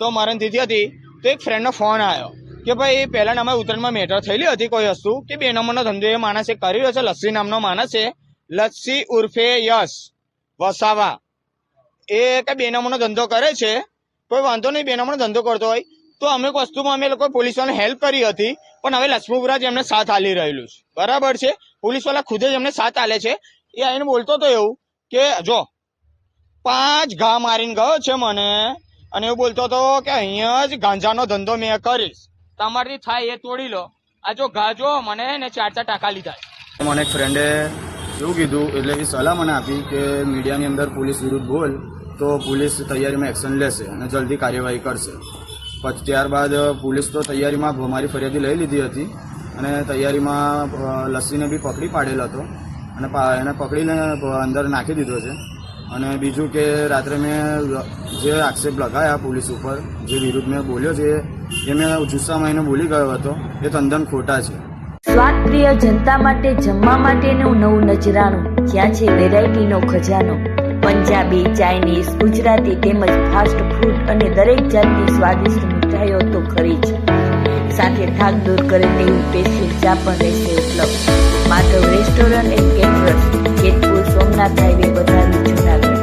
તો મારે દીધી હતી તો એક ફ્રેન્ડનો ફોન આવ્યો કે ભાઈ પહેલા અમે ઉત્તરાયણમાં મેટર થયેલી હતી કોઈ વસ્તુ કે 2 નંબરનો ધંધો એ માણસે કરી રહ્યો છે. લસ્સી નામનો માણસ છે, લસ્સી ઉર્ફે યશ વસાવા. એ કે 2 નંબરનો ધંધો કરે છે. કોઈ વાંધો નહીં, 2 નંબરનો ધંધો કરતો હોય તો અમે વસ્તુમાં અમે લોકો પોલીસવાળાને હેલ્પ કરી હતી. પણ હવે લક્ષ્મીપુરા જ એમને સાથ આલી રહેલું છે. બરાબર છે, પોલીસવાળા ખુદ જ એમને સાથ આલે છે. એ આવીને બોલતો હતો એવું કે જો 5 ઘા મારીને ગયો છે મને, અને એવું બોલતો હતો કે અહીંયા જ ગાંજાનો ધંધો મેં કરીશ, તમારથી થાય એ તોડી લો. આ જો ઘા જો મને ને 4 ટાંકા લીધા. મને એક ફ્રેન્ડે એવું કીધું, એટલે એ સલાહ મને આપી કે મીડિયાની અંદર પોલીસ વિરુદ્ધ બોલ તો પોલીસ તૈયારીમાં એક્શન લેશે અને જલ્દી કાર્યવાહી કરશે. પછી ત્યારબાદ પોલીસ તો તૈયારીમાં મારી ફરિયાદી લઈ લીધી હતી અને તૈયારીમાં લસ્સીને બી પકડી પાડેલો હતો અને એને પકડીને અંદર નાખી દીધો છે. અને બીજું કે રાત્રે મેં જે આક્ષેપ લગાયા પોલીસ ઉપર, જે વિરુદ્ધ મેં બોલ્યો છે એ મેં જુસ્સામાં એને બોલી ગયો હતો, એ તદ્દન ખોટા છે. સ્વાદ પ્રિય જનતા માટે જમવા માટેનું નવું નજરાણું, જ્યાં છે વેરાયટીનો ખજાનો. પંજાબી, ચાઇનીઝ, ગુજરાતી તેમજ ફાસ્ટ ફૂડ અને દરેક જાતની સ્વાદિષ્ટ મીઠાઈઓ તો ખરી જ. સાથે થાક દૂર કરે તેવી સ્પેશિયલ ચા પણ રહેશે ઉપલબ્ધ. Madhav restaurant and caterers, Jetpur, Somnath highway, બધાની જુનાગઢ.